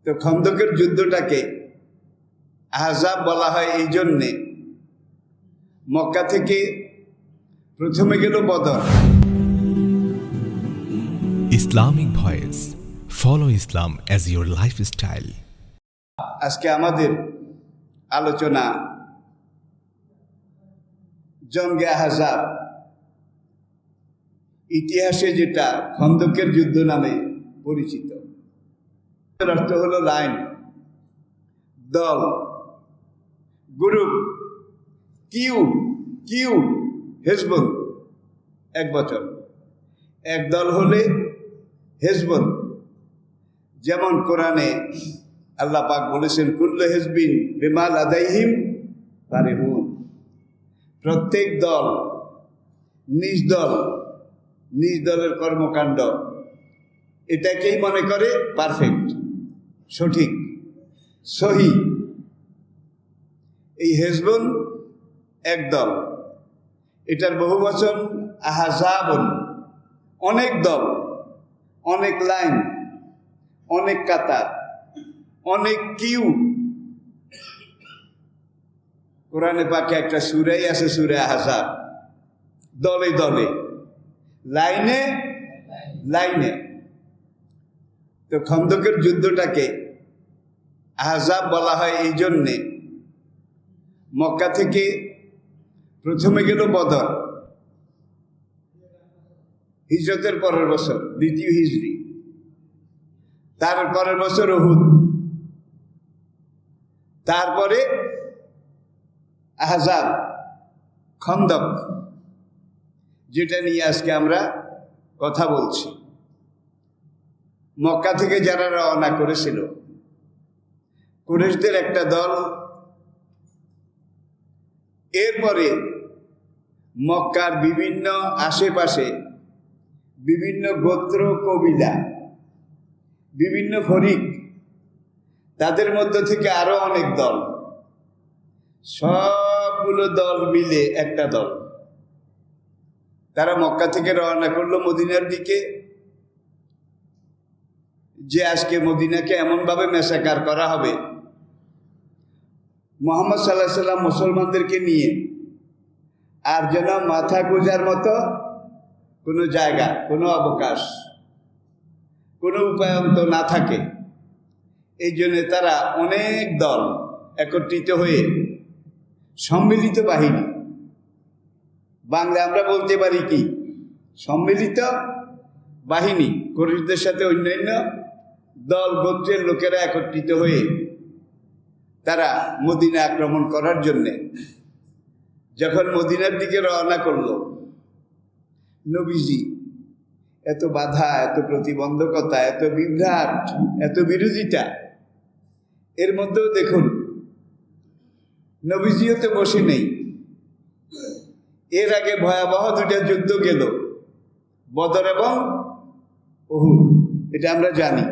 তো খন্দকের যুদ্ধটাকে আহজাব বলা হয় এই জন্যে, মক্কা থেকে প্রথমে গেল বদর। Islamic Voice. Follow Islam as your lifestyle. আজকে আমাদের আলোচনা জঙ্গে আহজাব, ইতিহাসে যেটা খন্দকের যুদ্ধ নামে পরিচিত। এর অর্থ হলো লাইন, দল, গ্রুপ, কিউ, হেজবুল, এক বচন, এক দল হলে হেজবুল। যেমন কোরআনে আল্লাহ পাক বলেছেন, কুল্লু হিজবিন বিমা লাদাইহিম ফারিহুন। প্রত্যেক দল নিজ দলের কর্মকাণ্ড এটাকেই মনে করে পারফেক্ট, সঠিক, সহি। এই হেজবুল এক দল, এটার বহু বচন আহজাবুন, অনেক দল, অনেক লাইন, অনেক কাতার, অনেক কিউ। কোরআনে পাকে একটা সূরাই আছে, সূরা আহজাব। দলে দলে, লাইনে লাইনে। তো খন্দকের যুদ্ধটাকে আহজাব বলা হয় এই জন্যে, মক্কা থেকে প্রথমে গেল বদর, হিজরতের পরের বছর, দ্বিতীয় হিজরি। তার পরের বছর উহুদ, তারপরে আহজাব, খন্দক, যেটা নিয়ে আজকে আমরা কথা বলছি। মক্কা থেকে যারা রওনা করেছিল, কুরাইশদের একটা দল, এরপরে মক্কার বিভিন্ন আশেপাশে বিভিন্ন গোত্র, কবিলা, বিভিন্ন ফরিক, তাদের মধ্য থেকে আরো অনেক দল, সবগুলো দল মিলে একটা দল। তারা মক্কা থেকে রওনা করলো মদিনার দিকে, যে আজকে মদিনাকে এমনভাবে মেসাকার করা হবে, মুহাম্মদ সাল্লাল্লাহু আলাইহি সাল্লাম মুসলমানদেরকে নিয়ে আর যেন মাথা গোঁজার মতো কোনো জায়গা, কোনো অবকাশ, কোনো উপায়ন্ত না থাকে। এই জন্যে তারা অনেক দল একত্রিত হয়ে সম্মিলিত বাহিনী, বাংলা আমরা বলতে পারি কি সম্মিলিত বাহিনী, কুরাইশদের সাথে অন্যান্য দল গোত্রের লোকেরা একত্রিত হয়ে তারা মদিনা আক্রমণ করার জন্যে যখন মদিনার দিকে রওনা করলো, নবীজি এত বাধা, এত প্রতিবন্ধকতা, এত বিভ্রাট, এত বিরোধিতা, এর মধ্যেও দেখুন নবীজিও তো বসে নেই। এর আগে ভয়াবহ দুটা যুদ্ধ গেল, বদর এবং উহুদ, এটা আমরা জানি।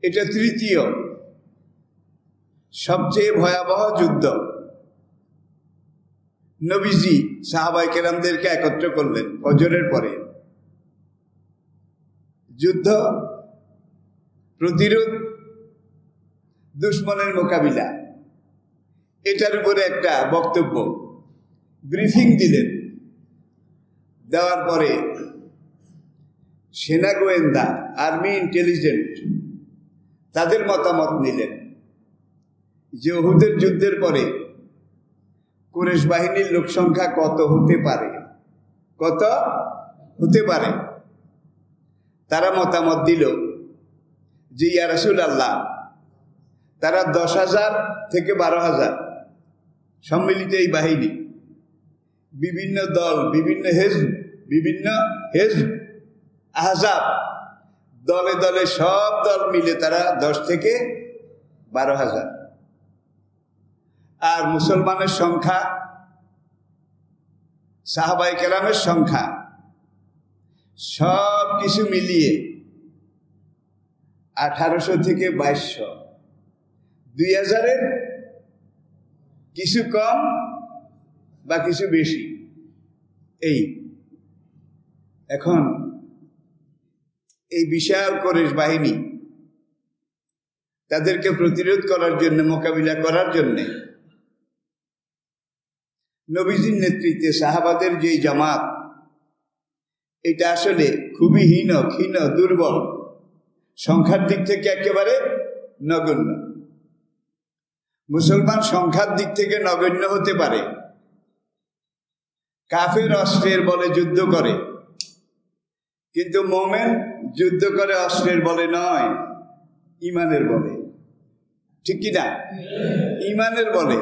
এটা তৃতীয় সবচেয়ে ভয়াবহ যুদ্ধ। নবীজি সাহাবায়ে কেরামদেরকে একত্র করলেন ফজরের পরে। যুদ্ধ, প্রতিরোধ, দুশমনের মোকাবিলা, এটার উপরে একটা বক্তব্য, ব্রিফিং দিলেন। দেওয়ার পরে সেনা গোয়েন্দা, আর্মি ইন্টেলিজেন্ট, তাদের মতামত নিলেন যে উহুদের যুদ্ধের পরে কুরাইশ বাহিনীর লোক সংখ্যা কত হতে পারে। তারা মতামত দিল যে ইয়া রাসূলুল্লাহ, তারা 10,000 থেকে 12,000 সম্মিলিত এই বাহিনী, বিভিন্ন দল, বিভিন্ন হেজব, আহজাব, দলে দলে সব দল মিলে তারা 10 থেকে 12,000। আর মুসলমানের সংখ্যা, সাহাবায়ে কেরামের সংখ্যা, সব কিছু মিলিয়ে 1800 থেকে 2200, 2000-এর কিছু কম বা কিছু বেশি। এই এখন এই বিশাল কুরাইশ বাহিনী তাদেরকে প্রতিরোধ করার জন্য, মোকাবিলা করার জন্যে নবীজির নেতৃত্বে সাহাবাদের যে জামাত, এটা আসলে খুবই ক্ষীণ, দুর্বল, সংখ্যার দিক থেকে একেবারে নগণ্য। মুসলমান সংখ্যার দিক থেকে নগণ্য হতে পারে, কাফের অস্ত্রের বলে যুদ্ধ করে, কিন্তু মোমেন যুদ্ধ করে অস্ত্রের বলে নয়, ইমানের বলে। ঠিক কিনা? ইমানের বলে।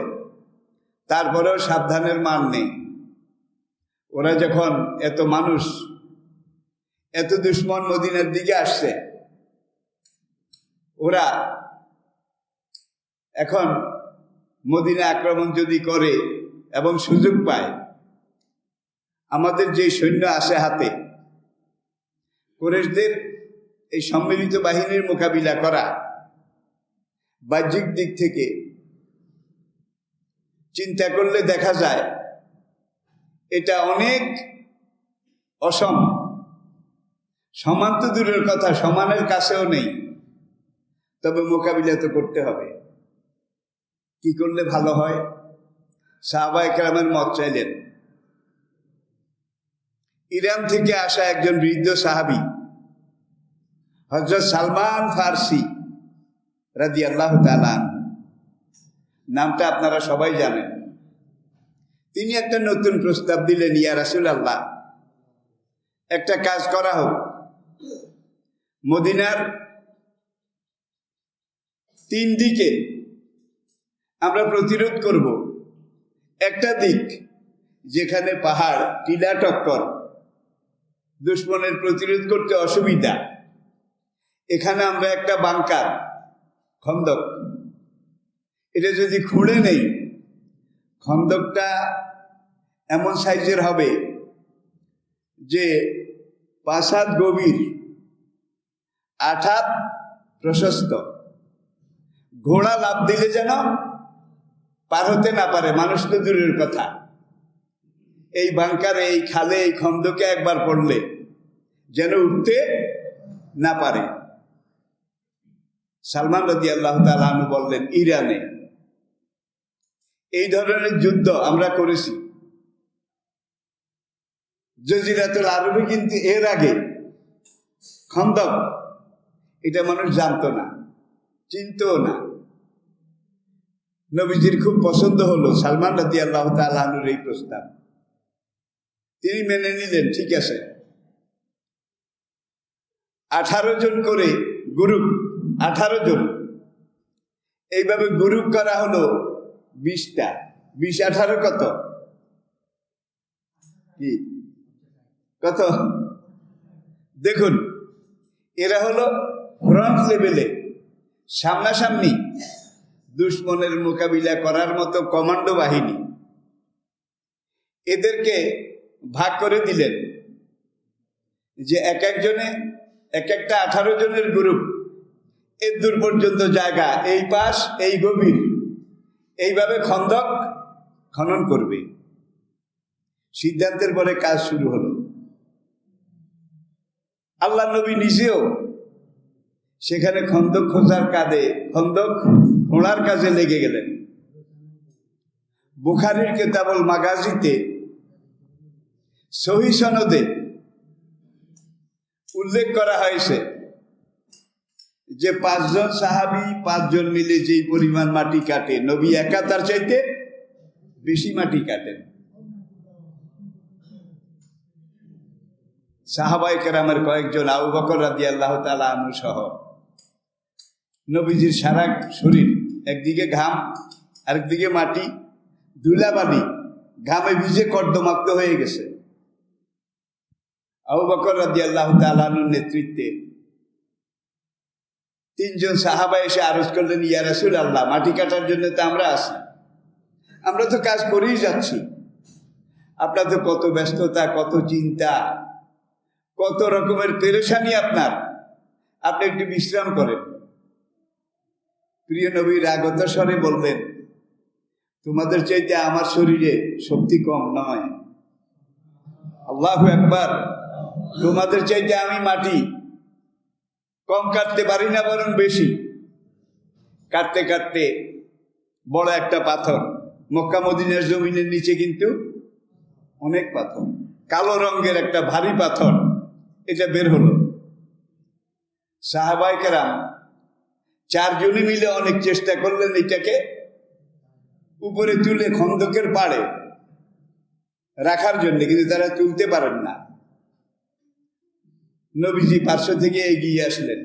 তারপরেও সাবধানের মান নেই। ওরা যখন এত মানুষ, এত দুশ্মন মদিনার দিকে আসছে, ওরা এখন মদিনা আক্রমণ যদি করে এবং সুযোগ পায়, আমাদের যে সৈন্য আসে হাতে, কুরাইশদের এই সম্মিলিত বাহিনীর মোকাবিলা করা বাহ্যিক দিক থেকে চিন্তা করলে দেখা যায় এটা অনেক অসম। সমান তো দূরের কথা, সমানের কাছেও নেই। তবে মোকাবিলা তো করতে হবে। কি করলে ভালো হয়? সাহাবায়ে কেরামের মত চাইলেন। ইরান থেকে আসা একজন বৃদ্ধ সাহাবী হযরত সালমান ফারসি রাদিয়াল্লাহু তাআলা আনহু, নামটা আপনারা সবাই জানেন। তিনি একটা নতুন প্রস্তাব দিলেন, ইয়া রাসূলুল্লাহ, একটা কাজ করা হোক। মদিনার 3 দিকে আমরা প্রতিরোধ করব। একটা দিক যেখানে পাহাড়, টিলা টক্কর, দুশ্মনের প্রতিরোধ করতে অসুবিধা, এখানে আমরা একটা বাংকার, খন্দক, এটা যদি খুঁড়ে নেই, খন্দকটা এমন সাইজের হবে যে 5 হাত গভীর, 8 হাত প্রশস্ত। ঘোড়া লাফ দিলে যেন পার হতে না পারে, মানুষ তো দূরের কথা। এই বাংকারে, এই খালে, এই খন্দকে একবার পড়লে যেন উঠতে না পারে। সালমান রাদিয়াল্লাহু তাআলা আনহু বললেন, ইরানে এই ধরনের যুদ্ধ আমরা করেছি। জজিরাতুল আরবে কিন্তু এর আগে খন্দক এটা মানুষ জানতো না, চিনতও না। নবীজির খুব পছন্দ হলো সালমান রাদিয়াল্লাহু তাআলা আনহুর এই প্রস্তাব। তিনি মেনে নিলেন, ঠিক আছে। 18 জন করে গ্রুপ, 18 জন, এইভাবে গ্রুপ করা হলো 20টা। 20 18 কত? কি কত? দেখুন, এরা হলো ফ্রন্ট লেভেলে, সামনাসামনি দুশ্মনের মোকাবিলা করার মতো কমান্ডো বাহিনী। এদেরকে ভাগ করে দিলেন যে এক একজনে এক একটা 18 জনের গ্রুপ, এর দূর পর্যন্ত জায়গা, এই পাশ, এই গভীর, এইভাবে খন্দক খনন করবে। সিদ্ধান্তের পরে কাজ শুরু হলো। আল্লাহ নবী নিজেও সেখানে খন্দক খোঁজার কাজে, খন্দক খোঁড়ার কাজে লেগে গেলেন। বুখারীর কিতাবুল মাগাজিতে সহিহ সনদে উল্লেখ করা হয়েছে যে 5 জন সাহাবী 5 জন মিলে যেই পরিমাণ মাটি কাটে, নবী একা তার চাইতে বেশি মাটি কাটেন। সাহাবায়ে কেরামের কয়েকজন, আবু বকর রাদিয়াল্লাহু তাআলা আনহু সহ, নবীজির সারা শরীর, একদিকে ঘাম, আরেকদিকে মাটি, ধুলাবালি, ঘামে ভিজে কর্দমাক্ত হয়ে গেছে। আবু বকর রাদিয়াল্লাহু তাআলা আনহুর নেতৃত্বে 3 জন সাহাবা এসে আরজ করলেন, ইয়া রাসূলুল্লাহ, মাটি কাটার জন্য তো আমরা আছি, আমরা তো কাজ করেই যাচ্ছি। আপনার তো কত ব্যস্ততা, কত চিন্তা, কত রকমের পেরেশানি আপনার, আপনি একটু বিশ্রাম করেন। প্রিয় নবী রাগত স্বরে বললেন, তোমাদের চাইতে আমার শরীরে শক্তি কম নয়। আল্লাহু আকবার। তোমাদের চাইতে আমি মাটি কম কাটতে পারি না, বরং বেশি। কাটতে কাটতে বড় একটা পাথর, মক্কা মদিনার জমিনের নিচে কিন্তু অনেক পাথর, কালো রঙের একটা ভারী পাথর, এটা বের হলো। সাহাবায়ে কেরাম 4 জনে মিলে অনেক চেষ্টা করলেন এটাকে উপরে তুলে খন্দকের পাড়ে রাখার জন্য, কিন্তু তারা তুলতে পারেন না। নবীজি পার্শ্ব থেকে এগিয়ে আসলেন।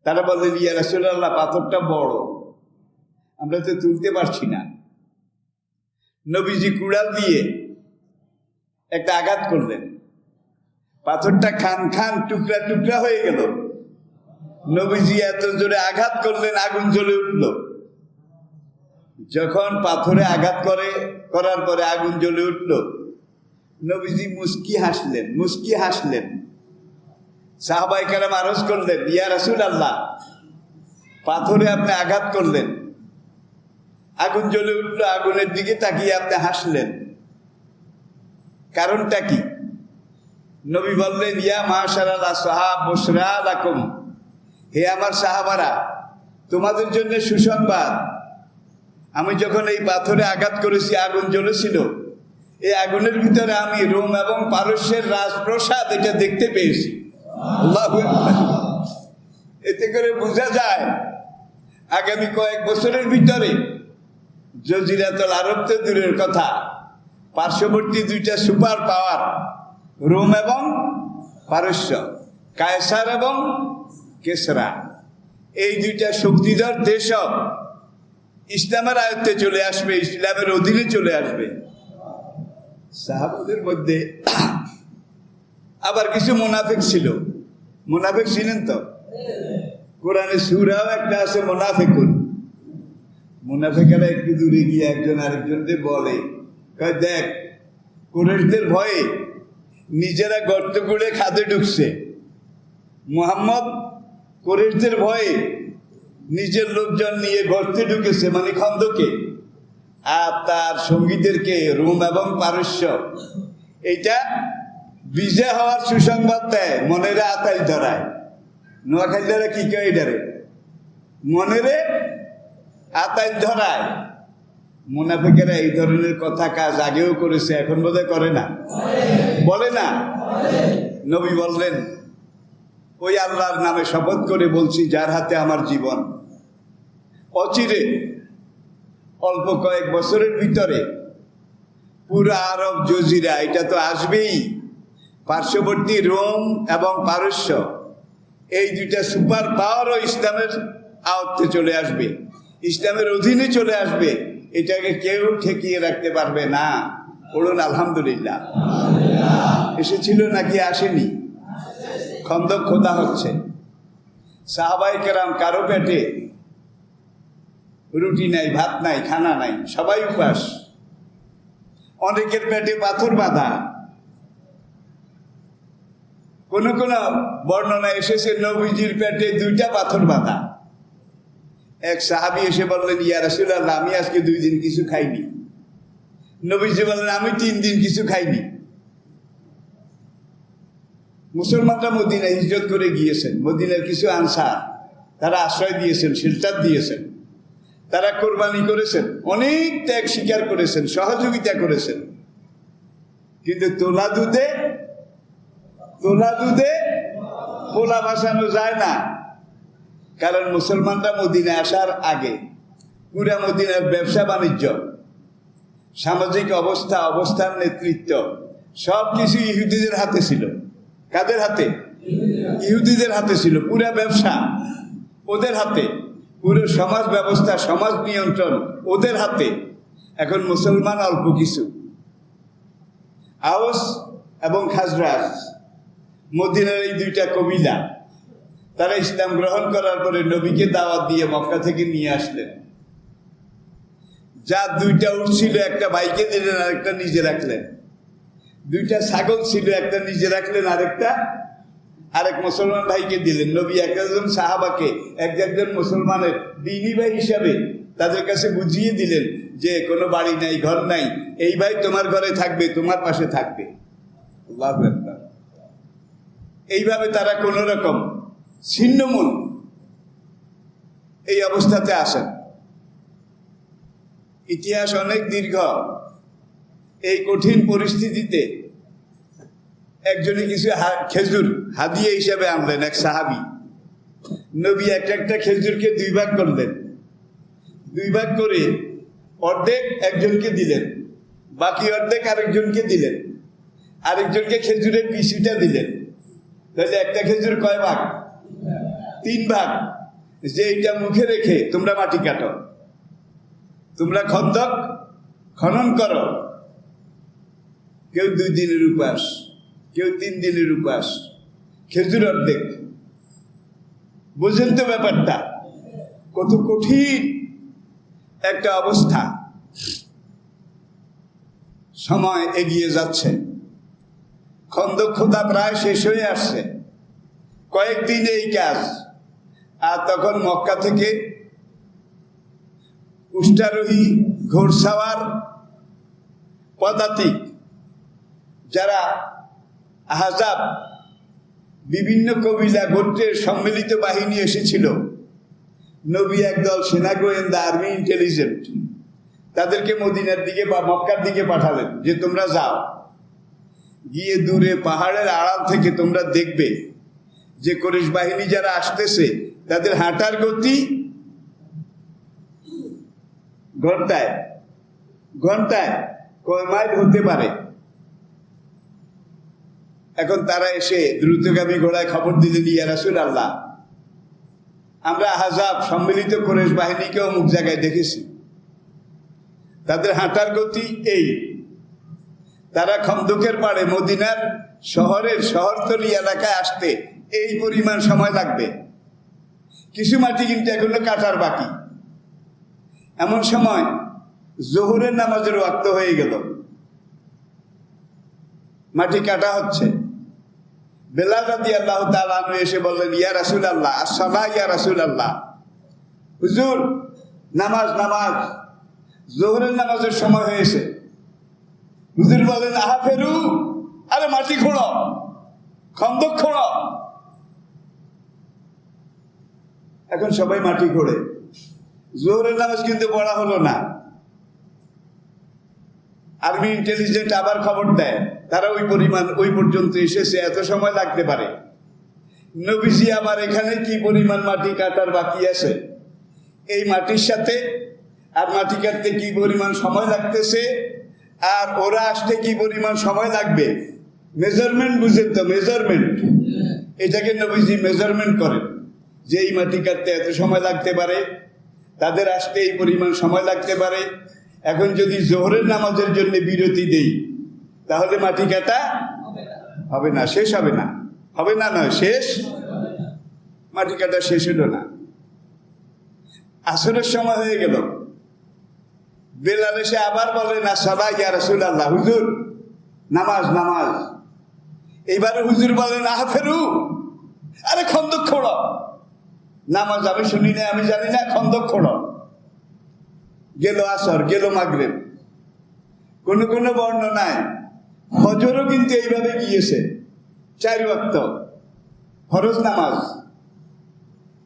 তারা বললেন, ইয়া রাসূলুল্লাহ, পাথরটা বড়, আমরা তো তুলতে পারছি না। নবীজি কুড়াল দিয়ে একটা আঘাত করলেন, পাথরটা খান খান টুকরা টুকরা হয়ে গেল। নবীজি এত জোরে আঘাত করলেন, আগুন জ্বলে উঠল। যখন পাথরে আঘাত করার পরে আগুন জ্বলে উঠল, নবীজি মুস্কি হাসলেন। সাহাবায়ে কেরাম আরজ করলেন, ইয়া রাসূলুল্লাহ, পাথরে আপনি আঘাত করলেন, আগুন জ্বলে উঠল, আগুনের দিকে তাকিয়ে আপনি হাসলেন, কারণটা কি? নবী বললেন, ইয়া মাশারাল আসহাব বুশরা লাকুম, হে আমার সাহাবারা, তোমাদের জন্য সুসংবাদ। আমি যখন এই পাথরে আঘাত করেছি, আগুন জ্বলেছিল, এই আগুনের ভিতরে আমি রোম এবং পারস্যের রাজপ্রাসাদ এটা দেখতে পেয়েছি। আল্লাহু আকবার। এতে করে বোঝা যায় আগামী কয়েক বছরের ভিতরে জজিরাতুল আরব তো দূরের কথা, পার্শ্ববর্তী 2টা সুপার পাওয়ার, রোম এবং পারস্য, কায়সার এবং কেসরা, এই 2টা শক্তিধর দেশও ইসলামের আয়ত্তে চলে আসবে, ইসলামের অধীনে চলে আসবে। সাহাবাদের মধ্যে আবার কিছু মুনাফিক ছিল। মুনাফিক ছিলেন তো? কোরআনে সূরাও একটা আছে মুনাফিকুন। মুনাফিকেরা একটু দূরে গিয়ে একজন আরেকজনকে বলে, দেখ, কুরাইশদের ভয়ে নিজেরা গর্ত করে খাদে ঢুকছে, মুহাম্মদ কুরাইশদের ভয়ে নিজের লোকজন নিয়ে গর্তে ঢুকেছে, মানে খন্দকে, আর তার সঙ্গীদেরকে রোম এবং পারস্য এইটা বিজয় হওয়ার সুসংবাদ দেয়, মনেরে আতাই ধরায়। নোয়াখালীরা কি কয় এটারে? মনেরে আতাই ধরায়। মুনাফিকেরা এই ধরনের কথা কাজ আগেও করেছে, এখন বোধহয় করে না, বলে না। নবী বললেন, ওই আল্লাহর নামে শপথ করে বলছি, যার হাতে আমার জীবন, অচিরে অল্প কয়েক বছরের ভিতরে পুরো আরব জজিরা এটা তো আসবেই, পার্শ্ববর্তী রোম এবং পারস্য, এই 2টা সুপার পাওয়ারও ইসলামের আওত্তে চলে আসবে, ইসলামের অধীনে চলে আসবে। এটাকে কেউ ঠেকিয়ে রাখতে পারবে না। বলুন আলহামদুলিল্লাহ। এসেছিল নাকি আসেনি? খন্দক খোদা হচ্ছে। সাহাবায়ে কেরাম কারো পেটে রুটি নাই, ভাত নাই, খানা নাই, সবাই উপাস। অনেকের পেটে পাথর বাঁধা। কোন কোন বর্ণনা এসেছে নবীজির পেটে 2টা পাথর বাঁধা। এক সাহাবী এসে বললেন, ইয়া রাসূলুল্লাহ, আমি আজকে 2 দিন কিছু খাইনি। নবীজি বললেন, আমি 3 দিন কিছু খাইনি। মুসলমানরা মদিনায় হিজরত করে গিয়েছেন, মদিনার কিছু আনসার তারা আশ্রয় দিয়েছেন, শেল্টার দিয়েছেন, তারা কোরবানি করেছেন, অনেক ত্যাগ স্বীকার করেছেন, সহযোগিতা করেছেন, কিন্তু তোলা দুধে পোলা ভাসানো যায় না। কারণ মুসলমানরা মদিনায় আসার আগে পুরা মদিনার ব্যবসা বাণিজ্য, সামাজিক অবস্থার নেতৃত্ব সব কিছু ইহুদিদের হাতে ছিল। কাদের হাতে? ইহুদিদের হাতে ছিল। পুরা ব্যবসা ওদের হাতে, পুরো সমাজ ব্যবস্থা, সমাজ নিয়ন্ত্রণ ওদের হাতে। এখন মুসলমান অল্প কিছু, আওস এবং খাজরাজ, মদিনার এই 2টা কবিলা, তারা ইসলাম গ্রহণ করার পরে নবীকে দাওয়াত দিয়ে মক্কা থেকে নিয়ে আসলেন। যা 2টা উট ছিল, একটা ভাইকে দিলেন, আরেকটা নিজে রাখলেন। 2টা ছাগল ছিল, একটা নিজে রাখলেন, আরেক মুসলমান ভাইকে দিলেন। নবী একজন সাহাবাকে, একজন মুসলমানের দ্বীনি ভাই হিসাবে তাদের কাছে বুঝিয়ে দিলেন যে কোনো বাড়ি নাই, ঘর নাই, এই ভাই তোমার ঘরে থাকবে, তোমার পাশে থাকবে। আল্লাহু আকবার। এইভাবে তারা কোন রকম ছিন্নমূল এই অবস্থাতে আসেন। ইতিহাস অনেক দীর্ঘ। এই কঠিন পরিস্থিতিতে একজনে কিছু খেজুর হাদিয়া হিসাবে আনলেন, এক সাহাবী। নবী একটা খেজুরকে 2 ভাগ করলেন। 2 ভাগ করে অর্ধেক একজনকে দিলেন, বাকি অর্ধেক আরেকজনকে দিলেন, আরেকজনকে খেজুরের পিসিটা দিলেন। তাহলে একটা খেজুর কয় ভাগ? 3 ভাগ। যে এইটা মুখে রেখে তোমরা মাটি কাটো, তোমরা খন্দক খনন করো। কেউ 2 দিনের উপাস, কেউ 3 দিনের উপাস, খেজুর অর্ধেক। বুঝেন তো ব্যাপারটা কত কঠিন একটা অবস্থা। সময় এগিয়ে যাচ্ছে, খন্দক খোদা প্রায় শেষ হয়ে আসছে, কয়েকদিন এই কাজ। আর তখন মক্কা থেকে উষ্টারোহী, ঘোড়সাওয়ার, পদাতিক যারা আহজাব, বিভিন্ন কবিলা গোত্রের সম্মিলিত বাহিনী এসেছিল। নবী একদল সেনা গোয়েন্দা, আর্মি ইন্টেলিজেন্ট, তাদেরকে মদিনার দিকে বা মক্কার দিকে পাঠালেন যে তোমরা যাও, গিয়ে দূরে পাহাড়ের আড়াল থেকে তোমরা দেখবে যে কুরাইশ বাহিনী যারা আসতেছে তাদের হাঁটার গতি ঘন্টায় ঘন্টায় কয় মাইল হতে পারে। এখন তারা এসে দ্রুতগামী ঘোড়ায় খবর দিলেন, ইয়া রাসূলুল্লাহ, আমরা আহজাব সম্মিলিত কুরাইশ বাহিনীকে অমুক জায়গায় দেখেছি, তাদের হাঁটার গতি এই। তারা খন্দকের পাড়ে মদিনার শহরতলি এলাকায় আসতে এই পরিমাণ সময় লাগবে। কিছু মাটি কিন্তু এখনো কাটার বাকি। এমন সময় জোহরের নামাজের ওয়াক্ত হয়ে গেল, মাটি কাটা হচ্ছে। বেলাল রাদিয়াল্লাহু তাআলা আনহু এসে বললেন, ইয়া রাসূলুল্লাহ, আসসালাতু ইয়া রাসূলুল্লাহ, হুজুর নামাজ নামাজ, জোহরের নামাজের সময় হয়েছে। হুজুর বলেন, আহা ফেরু, আরে মাটি খোঁড়ো, খন্দক খোঁড়ো। এখন সবাই মাটি খোঁড়ে, জোহরের নামাজ কিন্তু পড়া হলো না। আর্মি ইন্টেলিজেন্ট আবার খবর দেয়, তারা ওই পর্যন্ত এসেছে, এত সময় লাগতে পারে। নবীজি আবার এখানে কি পরিমাণ মাটি কাটার বাকি আছে, এই মাটির সাথে আর মাটি কাটতে কি পরিমাণ সময় লাগতেছে, আর ওরা আসতে কি পরিমাণ সময় লাগবে, মেজারমেন্ট বুঝেন তো? মেজারমেন্ট, এটাকে নবীজি মেজারমেন্ট করেন যে এই মাটি কাটতে এত সময় লাগতে পারে, তাদের আসতে এই পরিমাণ সময় লাগতে পারে। এখন যদি জোহরের নামাজের জন্য বিরতি দেই তাহলে মাটি কাটা হবে না, শেষ হবে না, হবে না নয় শেষ, মাটি কাটা শেষ হলো না। আসরের সময় হয়ে গেল, বেলাল এসে আবার বলেন, আসসালাতু ইয়া রাসূলুল্লাহ, হুজুর নামাজ নামাজ। এইবারে হুজুর বলেন, আহা ফেরু, আরে খন্দক খোঁড়ো। নামাজ আমি শুনি না, আমি জানি না, খন্দক খোঁড়ো। গেল আসর, গেল মাগরিব। কোন কোন বর্ণনায় ফজরও কিন্তু এইভাবে গিয়েছে, 4 ওয়াক্ত ফরজ নামাজ।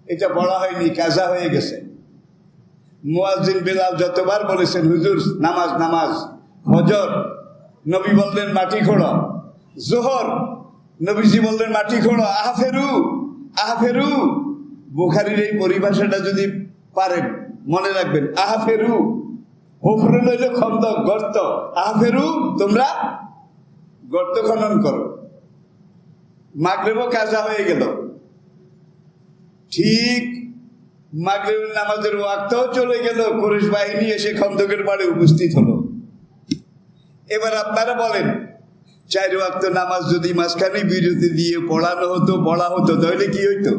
এটা পড়া হয়নি, কাজা হয়ে গেছে। মুয়াজ্জিন বেলাল যতবার বলেছেন, হুজুর নামাজ নামাজ। ফজর নবী বললেন মাটি খোঁড়ো, জোহর নবীজি বললেন মাটি খোঁড়ো, আহা ফেরু, আহা ফেরু। বুখারীর এই পরিভাষাটা যদি পারেন মনে রাখবেন, আহা ফেরু, হুফরুল হইল খন্দক, গর্ত, আহা ফেরু, তোমরা গর্ত খনন করো। মাগরিবও কাজা হয়ে গেল। ঠিক মাগরিবের নামাজের ওয়াক্তও চলে গেল, কুরাইশ বাহিনী এসে খন্দকের পাড়ে উপস্থিত হলো। এবার আপনারা বলেন, 4 ওয়াক্ত নামাজ যদি মাঝখানে বিরতি দিয়ে পড়া হতো তাহলে কি হইতো?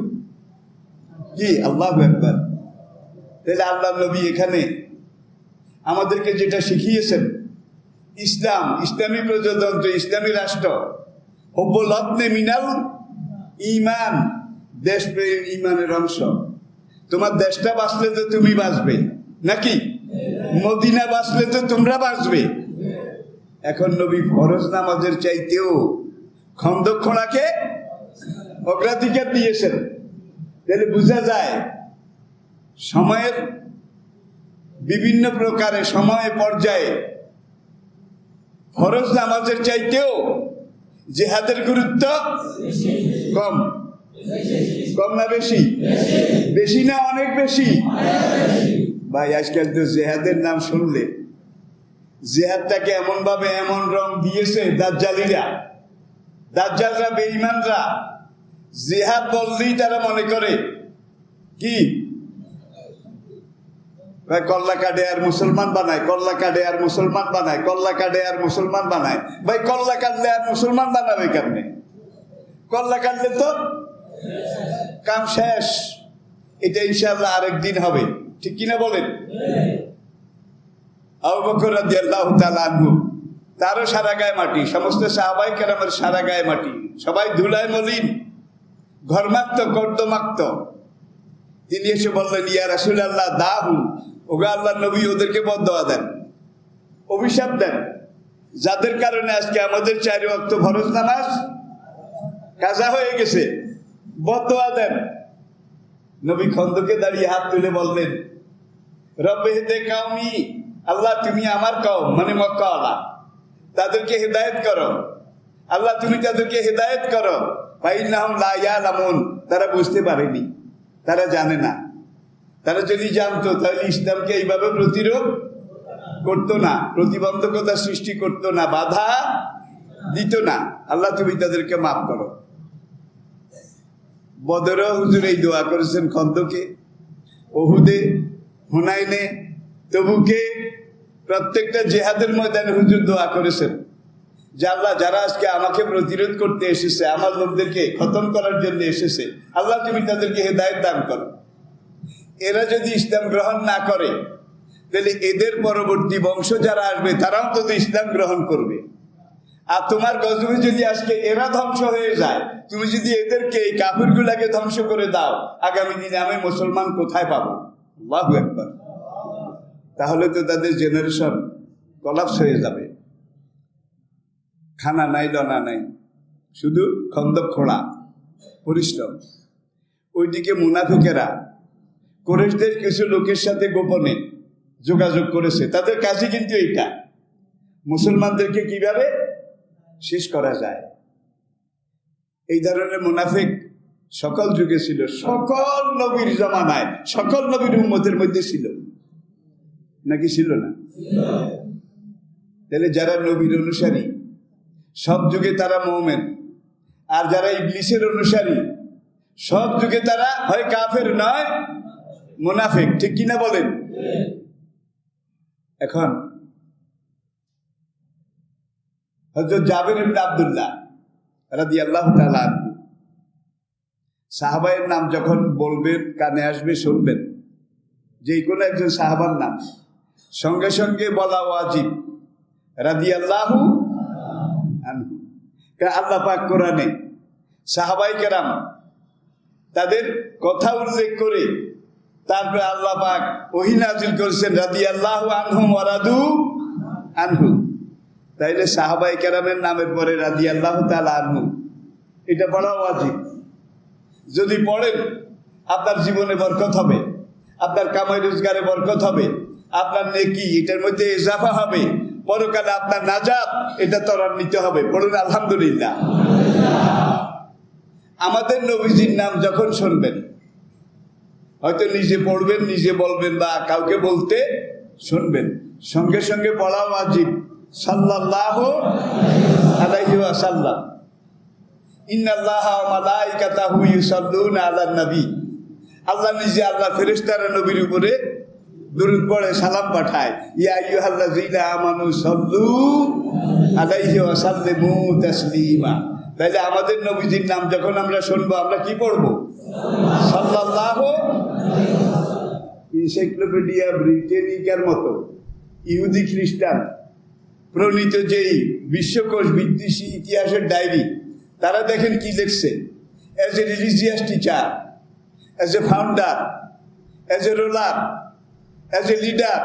কি আল্লাহু আকবার। তাহলে আল্লাহ নবী এখানে আমাদেরকে যেটা শিখিয়েছেন, ইসলাম, ইসলামী প্রজাতন্ত্র, ইসলামী রাষ্ট্র, হুব্বুল ওয়াতনি মিনাল ঈমান, দেশপ্রেম ঈমানের অংশ। তোমার দেশটা বাঁচলে তো তুমি বাঁচবে নাকি? মদিনা বাঁচলে তো তোমরা বাঁচবে। এখন নবী ফরজ নামাজের চাইতেও খন্দক খোঁড়াকে অগ্রাধিকার দিয়েছেন। তাহলে বোঝা যায় সময়ের বিভিন্ন প্রকারে সময় পর্যায়ে ফরজ নামাজের চাইতেও জিহাদের গুরুত্ব কম। কম না বেশি? বেশি না অনেক বেশি? ভাই আজকাল তো জিহাদের নাম শুনলে জিহাদটাকে এমন ভাবে এমন রং দিয়েছে দাজ্জালরা বেঈমানরা, জিহাদ বললেই তারা মনে করে কি কল্লা কাটে আর মুসলমান বানায়, কল্লা কাটে আর মুসলমান বানায়, কল্লা কাটে আর মুসলমান বানায়। ভাই কল্লা কাটলে আর মুসলমান বানাবে কেমনে? কল্লা কাটলে তো কাম শেষ। এটা ইনশাআল্লাহ আরেকদিন হবে, ঠিক কিনা বলেন? আবু বকর রাদিয়াল্লাহু তাআলা আনহু, তারও সারা গায়ে মাটি, সমস্ত সাহাবায়ে কেরামের সারা গায়ে মাটি, সবাই ধুলায় মলিন, ঘরমাক্ত কর্দমাক্ত। তিনি এসে বললেন, ইয়া রাসূলুল্লাহ দাহু, ওগো আল্লাহর নবী, ওদেরকে বদদোয়া দেন, অভিশাপ দেন, যাদের কারণে আজকে আমাদের 4 ওয়াক্ত ফরজ নামাজ কাজা হয়ে গেছে, বদদোয়া দেন। নবী খন্দকে দাঁড়িয়ে হাত তুলে বললেন, রব্বে হেদে কাওমি, আল্লাহ তুমি আমার কওম মানে মক্কাওয়ালা, তাদেরকে হেদায়েত করো। আল্লাহ তুমি তাদেরকে হেদায়েত করো। ফাইন্নাহুম লা ইয়ালামুন, তারা বুঝতে পারেনি, তারা জানে না। তারা যদি জানতো তাহলে ইসলামকে এইভাবে প্রতিরোধ করতো না, প্রতিবন্ধকতা সৃষ্টি করতো না, বাধা দিত না। আল্লাহ তুমি তাদেরকে মাফ করো। বদরে হুজুর এই দোয়া করেছেন, খন্দকে, ওহুদে, হুনাইনে, তবুকে, প্রত্যেকটা জিহাদের ময়দানে হুজুর দোয়া করেছেন যে আল্লাহ যারা আজকে আমাকে প্রতিরোধ করতে এসেছে, আমার লোকদেরকে খতম করার জন্য এসেছে, আল্লাহ তুমি তাদেরকে হেদায়েত দান করো। এরা যদি ইসলাম গ্রহণ না করে তাহলে এদের পরবর্তী বংশ যারা আসবে তারাও তো ইসলাম গ্রহণ করবে। আর তোমার গজবে যদি আজকে এরা ধ্বংস হয়ে যায়, তুমি যদি এদেরকে এই কাফিরগুলাকে ধ্বংস করে দাও, আগামী দিনে আমি মুসলমান কোথায় পাবো? আল্লাহু আকবার। তাহলে তো তাদের জেনারেশন কলাপস হয়ে যাবে। খানা নাই, দানা নাই, শুধু খন্দক খোঁড়া, পরিশ্রম। ওইদিকে মুনাফিকেরা কুরাইশদের কিছু লোকের সাথে গোপনে যোগাযোগ করেছে, তাদের কাজই কিন্তু এইটা, মুসলমানদেরকে কিভাবে শেষ করা যায়। এই ধরনের মুনাফিক সকল যুগে ছিল, সকল নবীর জামানায়, সকল নবীর উম্মতের মধ্যে ছিল নাকি ছিল না? তাহলে যারা নবীর অনুসারী সব যুগে তারা মুমিন, আর যারা ইবলিসের অনুসারী সব যুগে তারা হয় কাফের নয় মুনাফিক, ঠিক কিনা বলেন? এখন হযরত জাবির ইবনে আব্দুল্লাহ রাদিয়াল্লাহু তাআলা আনহু, সাহাবায়ের নাম যখন বলবেন কানে আসবে শুনবেন, যে কোনো একজন সাহাবার নাম সঙ্গে সঙ্গে বলা ওয়াজিব, রাদিয়াল্লাহু আনহু। আল্লাহ পাক কোরআনে সাহাবায়ে কেরাম তাদের কথা উল্লেখ করে তারপরে আল্লাহ পাক ওহী নাযিল করেছেন, রাদিয়াল্লাহু আনহুম ওয়া রাদু আনহু। তাইলে সাহাবায়ে কেরামের নামের পরে রাদিয়াল্লাহু তাআলা আনহু, এটা পড়া ওয়াজিব। যদি পড়েন আপনার জীবনে বরকত হবে, আপনার কামাই রোজগারে বরকত হবে, আপনার নেকি এটার মধ্যে ইজাফা হবে, পরকালে আপনার নাজাত এটা ত্বরান্বিত হবে। পড়ুন আলহামদুলিল্লাহ। আমাদের নবীজির নাম যখন শুনবেন, হয়তো নিজে পড়বেন, নিজে বলবেন বা কাউকে বলতে শুনবেন, সঙ্গে সঙ্গে পড়া ওয়াজিব, সাল্লাল্লাহু আলাইহি ওয়াসাল্লাম। ইন্নাল্লাহা ওয়া মালাইকাতাহু ইউসাল্লুনা আলান নবী। আল্লাহ নিজে, আল্লাহ ফেরেশতারা নবীর উপরে দুরূদ পড়ে, সালাম পাঠায়। ইয়া আইয়ুহাল্লাযীনা আমানু সাল্লু আলাইহি ওয়া সাল্লিমু তাসলিমা। তাহলে আমাদের নবীজির নাম যখন আমরা শুনবো আমরা কি পড়বো? সাল্লাল্লাহু। এনসাইক্লোপিডিয়া ব্রিটানিকার মতো ইহুদি খ্রিস্টান প্রণীত যেই বিশ্বকোষ বিদ্বেষী ইতিহাসের ডায়েরি, তারা দেখেন কি লিখছে, as a religious teacher, as a founder, as a ruler, as a leader,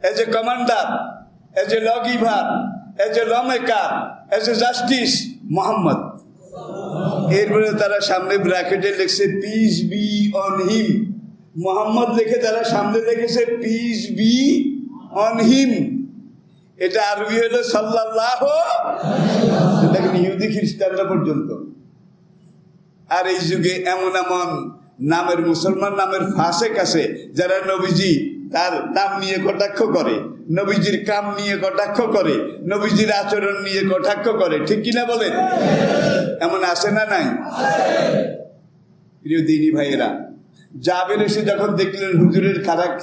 as a commander, as a law giver, as a law maker, as a justice Mohammad. এরপরে তারা সামনে ব্র্যাকেটে লিখছে, peace be on him, Mohammad লিখে তারা সামনে লিখেছে piece be on হিম, এটা আরবি হলো সাল্লাল্লাহু, দেখেন ইহুদি খ্রিস্টানরা পর্যন্ত। আর এই যুগে এমন এমন নামের মুসলমান নামের ফাসেক আছে যারা নবীজি তার নাম নিয়ে কটাক্ষ করে, নবীজির কাম নিয়ে কটাক্ষ করে, নবীজির আচরণ নিয়ে কটাক্ষ করে, ঠিক কিনা বলেন? এমন আছে না নাই? প্রিয় দিনী ভাইয়েরা, জাবের এসে যখন দেখলেন হুজুরের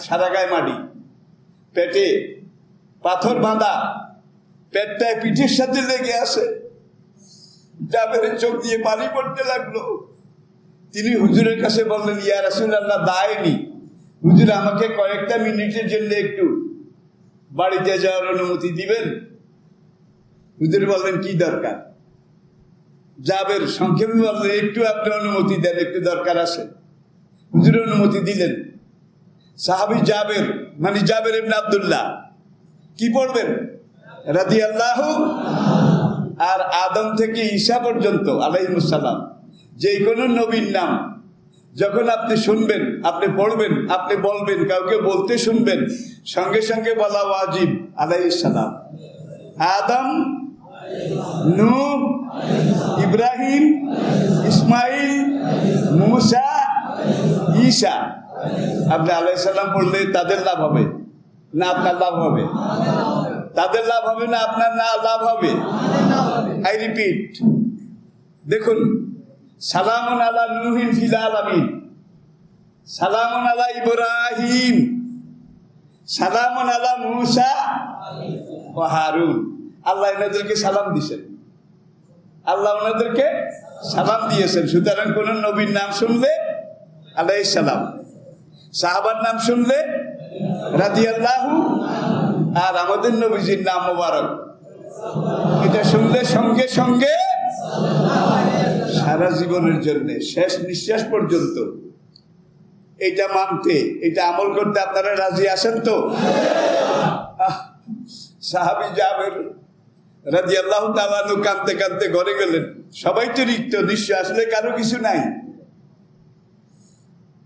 সারা গায়ে মাটি, পেটে পাথর বাঁধা, পেটটায় পিঠের সাথে লেগে আছে, জাবেরের চোখ দিয়ে পানি পড়তে লাগলো। তিনি হুজুরের কাছে বললেন, ইয়া রাসূলুল্লাহ, দায়নি হুজুর, আমাকে কয়েকটা মিনিটের জন্য একটু বাড়িতে যাওয়ার অনুমতি দিবেন? হুজুর বললেন, কি দরকার? জাবের সংক্ষেপে বললেন, একটু আপনি অনুমতি দেন, একটু দরকার আছে। হুজুর অনুমতি দিলেন। সাহাবী জাবের, মানে জাবের ইবনে আব্দুল্লাহ, কি পড়বেন? রাদিয়াল্লাহু। আর আদম থেকে ঈসা পর্যন্ত আলাইহিস সালাম যে কোনো নবীর নাম যখন আপনি শুনবেন, আপনি পড়বেন, আপনি বলবেন, কাউকে বলতে শুনবেন, সঙ্গে সঙ্গে বলা ওয়াজিব আলাইহিস সালাম। আদম, নূহ, ইব্রাহিম, ইসমাইল, মুসা, ঈসা। আপনি আলাইহিস সালাম পড়লে তাদের লাভ হবে না আপনার লাভ হবে? তাদের লাভ হবে না আপনার না লাভ হবে? আই রিপিট, দেখুন, সালামুন আলা নূহিন ফিল আলামিন, সালামুন আলা ইব্রাহিম, সালামুন আলা মুসা ও হারুন। আল্লাহ এনাদেরকে সালাম দিয়েছেন, আল্লাহ ওনাদেরকে সালাম দিয়েছেন। সুতরাং কোন নবীর নাম শুনলে আলাইহিস সালাম, সাহাবার নাম শুনলে রাদিয়াল্লাহু, আর আমাদের নবীজির নাম মোবারক, এটা শুনলে সঙ্গে সঙ্গে সারা জীবনের জন্য শেষ নিঃশ্বাস পর্যন্ত এটা মানতে, এটা আমল করতে আপনারা রাজি আছেন তো? সাহাবী জাবের রাদিয়াল্লাহু তাআলা আনহু কাঁদতে কাঁদতে ঘরে গেলেন। সবাই তো রিক্ত, নিশ্চয় আসলে কারো কিছু নাই।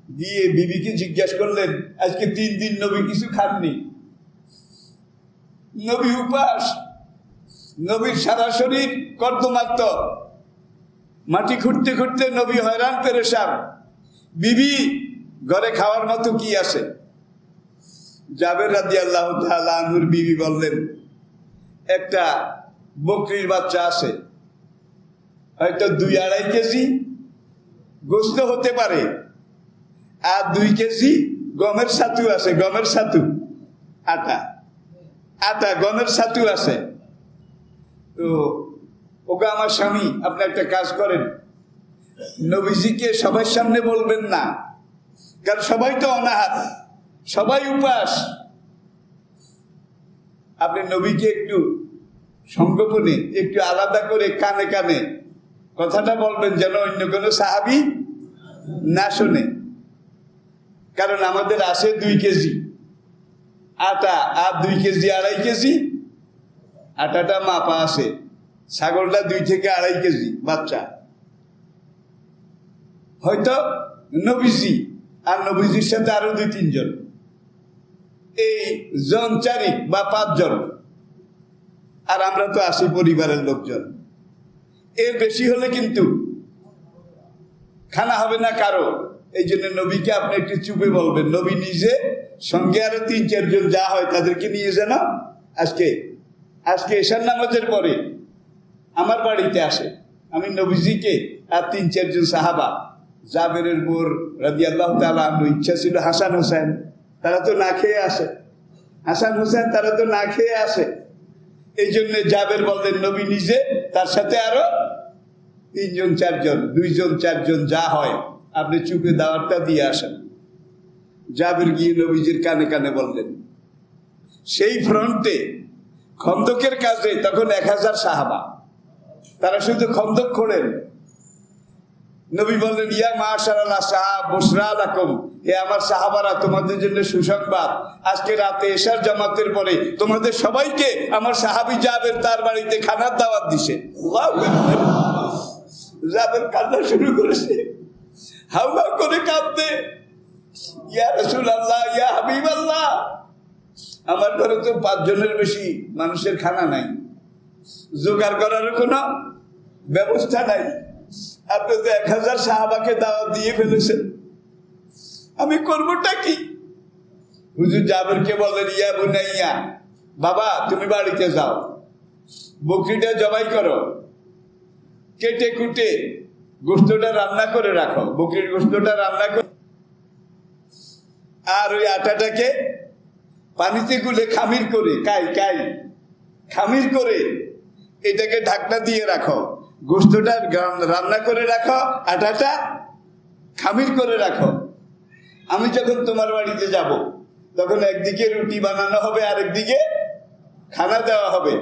গিয়ে বিবিকে জিজ্ঞাসা করলেন, আজকে 3 দিন নবী কিছু খাননি, নবী উপাস, নবীর সারা শরীর কর্দমাক্ত, মাটি খুঁড়তে খুঁড়তে নবী হয়রান পেরেশান, বিবি ঘরে খাওয়ার মতো কি আছে? জাবের রাদিয়াল্লাহু তাআলা আনহুর বিবি বললেন, একটা বকরির বাচ্চা আছে, হয়তো 2-2.5 কেজি গোস্ত হতে পারে, আর 2 কেজি গমের ছাতু আছে, গমের ছাতু, আটা গমের ছাতু আছে। তো ওকে, আমার স্বামী, আপনি একটা কাজ করেন, নবীজিকে সবার সামনে বলবেন না, কারণ সবাই তো অনাহার, সবাই উপাস। আপনি নবীকে একটু সংগোপনে, একটু আলাদা করে কানে কানে কথাটা বলবেন, যেন অন্য কোনো সাহাবী না শোনে। কারণ আমাদের আছে 2 কেজি আটা আর 2 কেজি 2.5 কেজি, আটাটা মাপা আছে, ছাগলটা 2 থেকে 2.5 কেজি বাচ্চা। হয়তো নবীজি আর নবীজির সাথে আরো 2-3 জন, এই জন 4 বা 5 জন, আর আমরা তো আছি পরিবারের লোকজন। এর বেশি হলে কিন্তু খানা হবে না কারো। এই জন্য নবীকে আপনি একটু চুপে বলবেন, নবী নিজে সঙ্গে আরো 3-4 জন যা হয় তাদেরকে নিয়ে যেন আজকে এশার নামাজের পরে আমার বাড়িতে আসে। আমি নবীজিকে আর 3-4 জন সাহাবা, জাবেরের বোর রাদিয়াল্লাহু তাআলা আনহু, ইচ্ছা ছিল হাসান হোসেন, তারা তো না খেয়ে আসে, হাসান হোসেন তারা তো না খেয়ে আসে। এই জন্য জাবের বললেন, নবী নিজে, তার সাথে আরো 3 জন 4 জন, 2 জন 4 জন যা হয় আপনি চুপে দাওয়াতটা দিয়ে আসেন। জাবের গিয়ে নবীজির কানে কানে বললেন। সেই ফ্রন্টে খন্দকের কাজে তখন 1000 সাহাবা, তারা শুধু খন্দক খোঁড়েন। নবী বললেন, ইয়া মাশাআল আসহাব বুশরা লাকুম, হে আমার সাহাবারা, তোমাদের জন্য সুসংবাদ, আজকে রাতে এশার জামাতের পরে তোমাদের সবাইকে আমার সাহাবী জাবের তার বাড়িতে খানার দাওয়াত দিছে। আল্লাহু আকবার। জাবের কান্না শুরু করেছে, হাওয়া করে কাঁদতে, ইয়া রাসূলুল্লাহ, ইয়া হাবিবাল্লাহ, আমার ঘরে তো 5 জনের বেশি মানুষের খানা নাই, জোগাড় করারও কোনো ব্যবস্থা নাই। আপনি তো 1000 সাহাবাকে দাওয়াত দিয়ে ফেলেছেন, আমি করবোটা কি? হুজুর জাবেরকে বলেন, ইয়া বুনাইয়া, বাবা তুমি বাড়িতে যাও, বকরিটা জবাই করো, কেটে কুটে গোশতটা রান্না করে রাখো, বকরির গোশতটা রান্না করে, আর ওই আটাটাকে পানিতে গুলে খামির করে খামির করে এটাকে ঢাকনা দিয়ে রাখো, গোশতটা রান্না করে রাখো, আটাটা খামির করে রাখো। আমি যখন তোমার বাড়িতে যাব তখন একদিকে রুটি বানানো হবে, আরেকদিকে খানা দেওয়া হবে।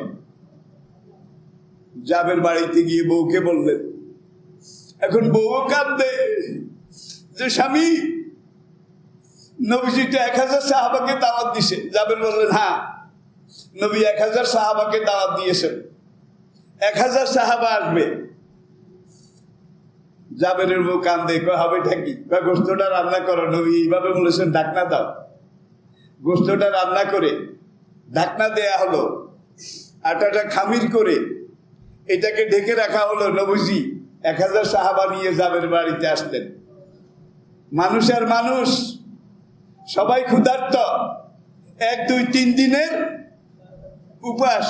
জাবের বাড়িতে গিয়ে বউকে বললেন, এখন বউ কাঁদবে যে স্বামী নবীজি তো 1000 সাহাবাকে দাওয়াত দিছে। জাবের বললেন, হ্যাঁ নবী 1000 সাহাবাকে দাওয়াত দিয়েছেন, 1000 সাহাবা আসবে। জাবেরের বউ কান্দে, হবে ঠাকি, গোশতটা রান্না করো, নবী এইভাবে বলেছেন, ঢাকনা দাও। গোশতটা রান্না করে ঢাকনা দেয়া হলো, আটাটা খামির করে এটাকে ঢেকে রাখা হলো। নবীজি 1000 সাহাবা নিয়ে জাবের বাড়িতে আসতেন। মানুষ আর মানুষ, সবাই ক্ষুধার্ত, 1, 2, 3 দিনের উপাস,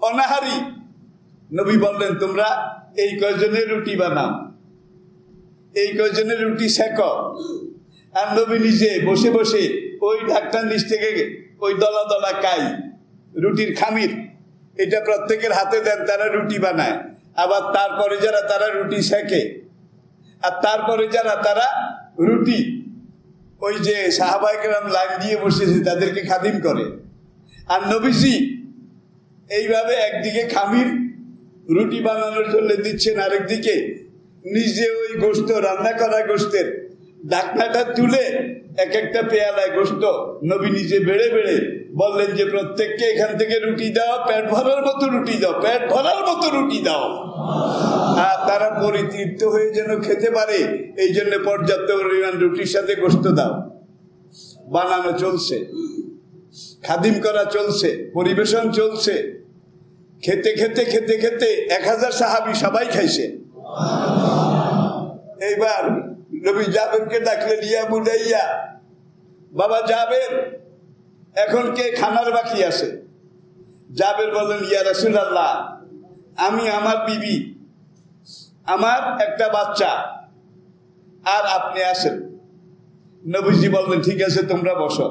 অনাহারি। নবী বললেন, তোমরা এই কয়জনের রুটি বানাও, এই কয়জনের রুটি সেকো। আর নবী নিজে বসে বসে ওই ঢাকটার নিচ থেকে ওই দলা দলা কাই, রুটির খামির, এটা প্রত্যেকের হাতে দেন, তারা রুটি বানায়। আবার তারপরে যারা তারা রুটি সেকে, আর তারপরে যারা তারা রুটি ওই যে সাহাবায়ে কেরাম লাইন দিয়ে বসেছে তাদেরকে খাদিম করে। আর নবীজি এইভাবে একদিকে খামির রুটি বানানোর জন্য দিচ্ছেন, আরেকদিকে নিজে ওই গোশত, রান্না করা গোশতের ঢাকনাটা তুলে এক একটা পেয়ালায় গোশত নবী নিজে বেড়ে বেড়ে বললেন যে প্রত্যেককে এখান থেকে রুটি দাও, পেট ভরার মতো রুটি দাও, পেট ভরার মতো রুটি দাও। আর তারা পরিতৃপ্ত হয়ে যেন খেতে পারে এই জন্য পর্যাপ্ত পরিমাণ রুটির সাথে গোশত দাও। বানানো চলছে, খাদিম করা চলছে, পরিবেশন চলছে। খেতে খেতে খেতে খেতে 1000 সাহাবী সবাই খাইছে। এইবার নবী জাবেরকে ডাকলেন, ইয়া বুনাইয়া, বাবা জাবের, এখন কে খানার বাকি আছে? জাবের বললেন, ইয়া রাসূলুল্লাহ, আমি, আমার বিবি, আমার একটা বাচ্চা, আর আপনি আসেন। নবীজি বললেন, ঠিক আছে তোমরা বসো।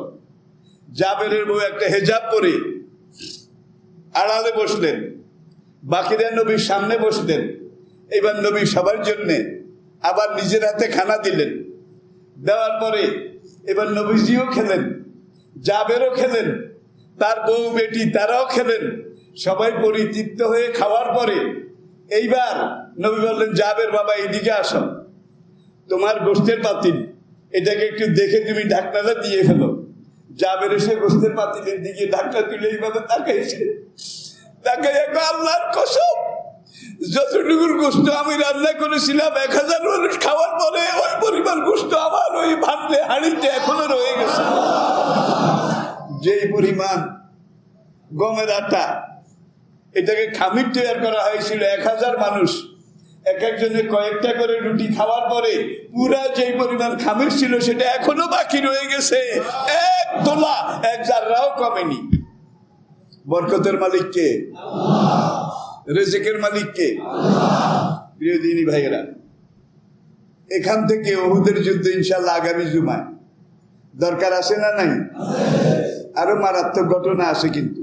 জাবেরের বউ একটা হেজাব পরে আড়ালে বসলেন, বাকিরা নবীর সামনে বসলেন। এবার নবী সবার জন্যে আবার নিজের হাতে খানা দিলেন। দেওয়ার পরে এবার নবীজিও খেলেন, জাবেরও খেলেন, তার বউ বেটি তারাও খেলেন। সবাই পরিতৃপ্ত হয়ে খাওয়ার পরে এইবার নবী বললেন, জাবের বাবা এদিকে আসো, তোমার গোশতের পাতিল, এটাকে একটু দেখে তুমি ঢাকনাটা দিয়ে ফেলো। জাবের এসে গোশতের পাতিলের দিকে ঢাকনা তুলে এইভাবে তাকাইছে, তাকাইয়া আল্লাহর কসম, যতটুকুর গোশত আমি রান্না করেছিলাম 1000 মানুষ খাওয়ার পরে ওই পরিমাণ গোশত আমার ওই ভাতে হাঁড়িতে এখনো রয়ে গেছে। যেই পরিমাণ গমের আটা, এটাকে খামির তৈরি করা হয়েছিল, 1000 মানুষ এক একজনের কয়েকটা করে রুটি খাওয়ার পরে পুরা যেই পরিমাণ খামির ছিল সেটা এখনো বাকি রয়ে গেছে, 1 তোলা 1 জাররাও কমেনি। বরকতের মালিক কে? রিজিকের মালিক কে? প্রিয় দিনী ভাইয়েরা, এখান থেকে উহুদের যুদ্ধ ইনশাআল্লাহ আগামী জুমায় দরকার আছে না নাই? আরো মারাত্মক ঘটনা আছে। কিন্তু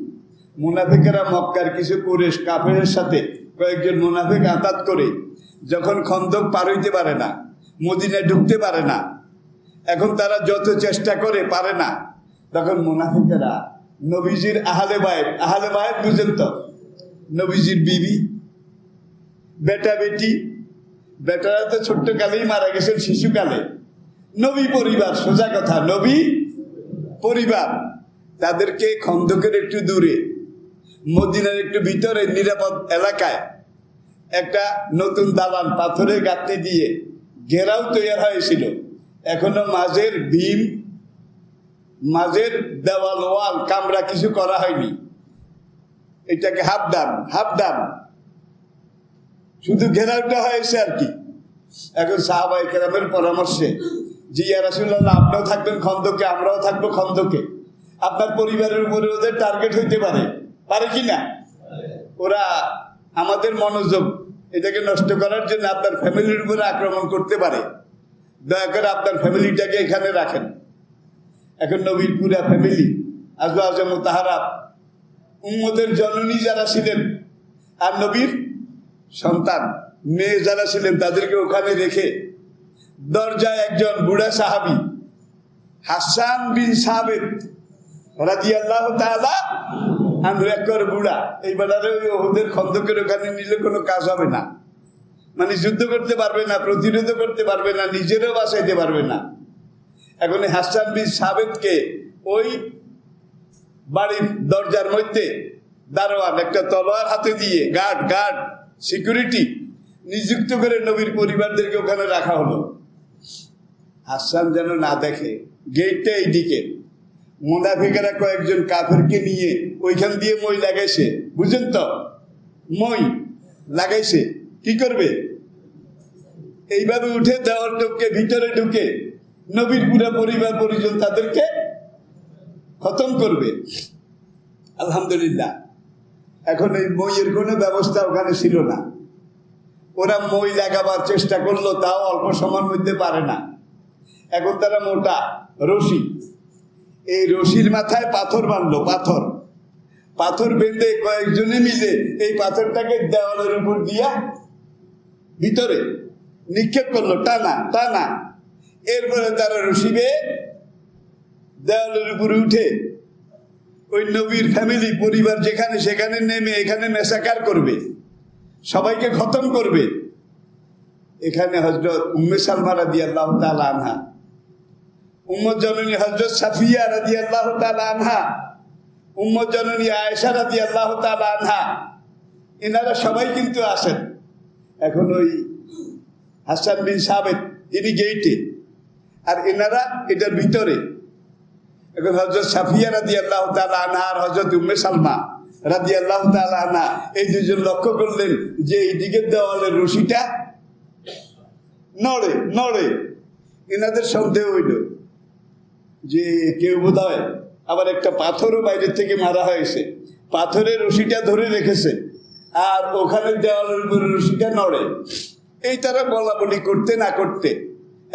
মুনাফিকেরা মক্কার কিছু কুরেশ কাফেরের সাথে কয়েকজন মুনাফিক আতাত করে যখন খন্দক পার হইতে পারে না, মদিনায় ঢুকতে পারে না, এখন তারা যত চেষ্টা করে পারে না, তখন মুনাফিকেরা নবীজির আহলে বায়েত বুঝেন তো, নবীজির বিবি, বেটা বেটি, বেটারা তো ছোট্ট কালেই মারা গেছেন, শিশুকালে, নবী পরিবার, সোজা কথা নবী পরিবার, তাদেরকে খন্দকের একটু দূরে, মদিনার একটু ভিতরে নিরাপদ এলাকায় একটা নতুন দালান পাথরের গাঁথনি দিয়ে ঘেরাও তৈরি হয়েছিল। এখনো মাঝের ভীম, মাঝের দেওয়াল ওয়াল কামরা কিছু করা হয়নি। এটাকে হাফ ডান শুধু ঘেরাওটা হয়েছে আর কি। এখন সাহাবায়ে কেরামের পরামর্শে, জি ইয়া রাসূলুল্লাহ, আপনিও থাকবেন খন্দকে, আমরাও থাকবো খন্দকে। আপনার পরিবারের উপরে ওদের টার্গেট হইতে পারে কি না? ওরা আমাদের মনোযোগ এটাকে নষ্ট করার জন্য আপনার ফ্যামিলির উপরে আক্রমণ করতে পারে। দয়া করে আপনার ফ্যামিলিটাকে এখানে রাখেন। এখন নবীর পুরা ফ্যামিলি, আজওয়াজে মুতাহারাত, উম্মতের জননী যারা ছিলেন আর নবীর সন্তান মেয়ে যারা ছিলেন তাদেরকে ওখানে রেখে দরজায় একজন বুড়া সাহাবী হাসান বিন সাবিত রাদিয়াল্লাহু তাআলা আনহু, একবার বুড়া, এই বেলারে ওই ওহুদের খন্দকের ওখানে নিলে কোনো কাজ হবে না, মানে যুদ্ধ করতে পারবে না, প্রতিরোধ করতে পারবে না, নিজেরও বাঁচাইতে পারবে না। এখন হাসান বিন সাবিতকে ওই বাড়ির দরজার মধ্যে দারোয়ান একটা তলোয়ার হাতে দিয়ে গার্ড সিকিউরিটি নিযুক্ত করে নবীর পরিবারদেরকে ওখানে রাখা হলো। হাসান যেন না দেখে, গেটটা এইদিকে, মুনাফিকেরা কয়েকজন কাফেরকে নিয়ে ওইখান দিয়ে মই লাগাইছে, বুঝেন তো, মই লাগাইছে। কি করবে? এইভাবে উঠে দেওয়ার টপকে ভিতরে ঢুকে নবীর পুরা পরিবার পরিজন তাদেরকে খতম করবে। আলহামদুলিল্লাহ, এখন এই মইয়ের কোনো ব্যবস্থা ওখানে ছিল না। ওরা মই লাগাবার চেষ্টা করলো, তাও অল্প সময়ের মধ্যে পারে না। এখন তারা মোটা রশি, এই রশির মাথায় পাথর বাঁধলো, পাথর বেঁধে কয়েকজনে মিলে এই পাথরটাকে দেওয়ালের উপর দিয়া ভিতরে নিক্ষেপ করলো, টানা। এরপরে তারা রশি বেয়ে দেওয়ালের উপরে উঠে ওই নবীর ফ্যামিলি পরিবার যেখানে সেখানে নেমে এখানে মেসাকার করবে, সবাইকে খতম করবে। এখানে হযরত উম্মে সালমা রাদিয়াল্লাহু তাআলা আনহা, উম্মত জননী হযরত সাফিয়া রাদিয়াল্লাহু তাআলা আনহা, উম্মত জননী আয়েশা রাদিয়াল্লাহু তাআলা আনহা, এনারা সবাই কিন্তু আসেন। এখন ওই হাসান বিন সাবিত তিনি গেইটে, আর এনারা এটার ভিতরে। এখন হযরত সাফিয়া রাদিয়াল্লাহু তাআলা আনহা আর হযরত উম্মে সালমা রাদিয়াল্লাহু তাআলা আনহা এই দুজন লক্ষ্য করলেন যে এই দিকের দেওয়ালের রশিটা নড়ে। এনাদের সন্দেহ হইল যে কেউ বোধহয় আবার একটা পাথরও বাইরের থেকে মারা হয়েছে, পাথরের রশিটা ধরে রেখেছে, আর ওখানে দেওয়ালের উপরে রশিটা নড়ে। এই তারা বলা বলি করতে না করতে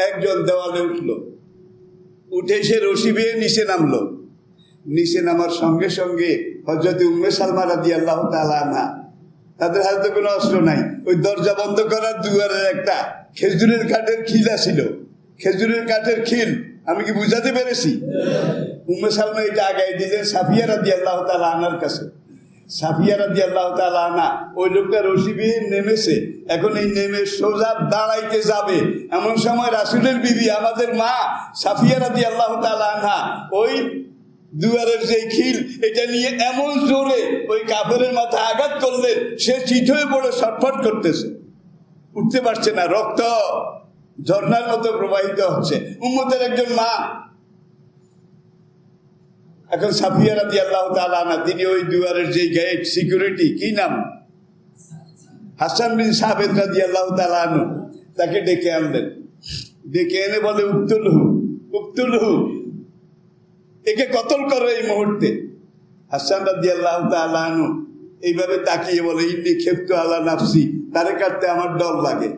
একজন দেওয়ালে উঠে সে রশি বেয়ে নিচে নামলো। নিচে নামার সঙ্গে সঙ্গে হযরত উম্মে সালমা রাদিয়াল্লাহু তাআলা আনহা, তাদের হাতে কোনো অস্ত্র নাই, ওই দরজা বন্ধ করার দুয়ারের একটা খেজুরের কাঠের খিল ছিল, খেজুরের কাঠের খিল, আমি কি বুঝাতে পেরেছি? উম্মে সালমা এটা আগায় দিলেন সাফিয়া রাদিয়াল্লাহু তাআলা আনহার কাছে। সাফিয়া রাদিয়াল্লাহু তাআলা আনহা, ওই লোকটা রশি বেয়ে নেমেছে, এখন এই নেমে সোজা দাঁড়াইতে যাবে, এমন সময় রাসূলের বিবি আমাদের মা সাফিয়া রাদিয়াল্লাহু তাআলা আনহা ওই দুয়ারের যে খিল এটা নিয়ে এমন জোরে ওই কাফেরের মাথায় আঘাত করলেন, সে চিত হয়ে পড়ে ছটফট করতেছে, উঠতে পারছে না, রক্ত ঝর্ণার মতো প্রবাহিত হচ্ছে, উম্মতের একজন মা। এখন সাফিয়া রাদিয়াল্লাহু তাআলা আনহা তিনি ওই দুয়ারের যে গেট সিকিউরিটি, কি নাম, হাসান বিন সাবিত রাদিয়াল্লাহু তাআলা আনহু, তাকে ডেকে আনলেন। ডেকে এনে বলে, উক্তুলহু, একে কতল করো এই মুহূর্তে। হাসান রাদিয়াল্লাহু তাআলা আনহু এইভাবে তাকিয়ে বলে, ইন্নী খেফতু আলা নাফসি, তারে কাটতে আমার ডর লাগে।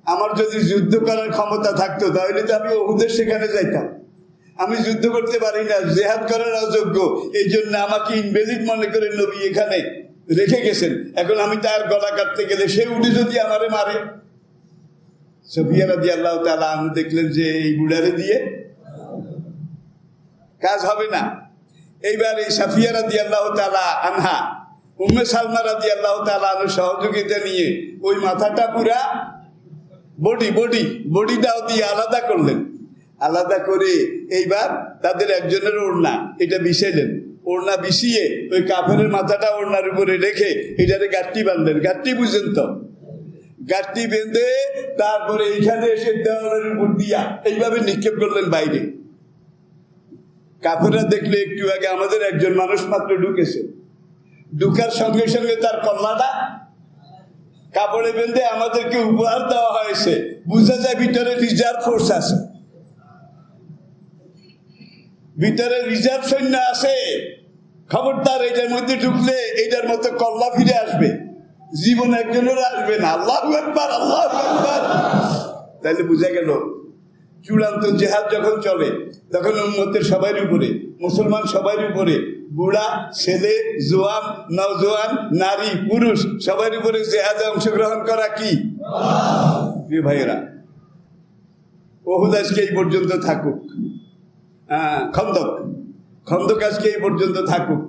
আমার যদি যুদ্ধ করার ক্ষমতা থাকতো তাহলে তো আমি উহুদের সেখানে যাইতাম। আমি যুদ্ধ করতে পারি না, জিহাদ করার অযোগ্য, এই জন্য আমাকে ইনভ্যালিড মনে করে নবী এখানে রেখে গেছেন। এখন আমি তার গলা কাটতে গেলে সে উঠে যদি আমারে মারে। সাফিয়া রাদিয়াল্লাহু তাআলা আনহু দেখলেন যে এই বুড়ারে দিয়ে কাজ হবে না। এইবার এই সাফিয়া রাদিয়াল্লাহু তাআলা আনহা উম্মে সালমা রাদিয়াল্লাহু তাআলা আনহু সহযোগিতা নিয়ে ওই মাথাটা পুরা বডিটাও দিয়ে আলাদা করলেন। আলাদা করে এইবার তাদের একজনের ওড়না এটা বিছাইলেন, ওড়না বিছিয়ে ওই কাফেরের মাথাটা ওড়নার উপরে রেখে এটারে গাঁটটি বাঁধলেন। গাঁটটি বুঝেন তো, গাঁটটি বেঁধে তারপরে এইখানে এসে দেওয়ালের উপর দিয়া এইভাবে নিক্ষেপ করলেন বাইরে। কাফেররা দেখলে একটু আগে আমাদের একজন মানুষ মাত্র ঢুকেছে, ঢুকার সঙ্গে সঙ্গে তার কল্লাটা কাপড়ে বেঁধে আমাদেরকে উপহার দেওয়া হয়েছে, বুঝা যায় ভিতরে রিজার্ভ ফোর্স আছে, ভিতরে রিজার্ভ সৈন্য আছে। খবরদার এটার মধ্যে ঢুকলে এটার মতো কল্লা ফিরে আসবে, জীবন একজনের আসবে না। আল্লাহু আকবার, আল্লাহু আকবার। তাইলে বুঝা গেল চূড়ান্ত জেহাদ যখন চলে তখন উম্মতের সবার উপরে, মুসলমান সবার উপরে, বুড়া ছেলে জোয়ান নওজোয়ান নারী পুরুষ সবার উপরে জেহাদে অংশগ্রহণ করা কি প্রিয় ভাইয়েরা। ওহুদ আজকে এই পর্যন্ত থাকুক, খন্দক আজকে এই পর্যন্ত থাকুক।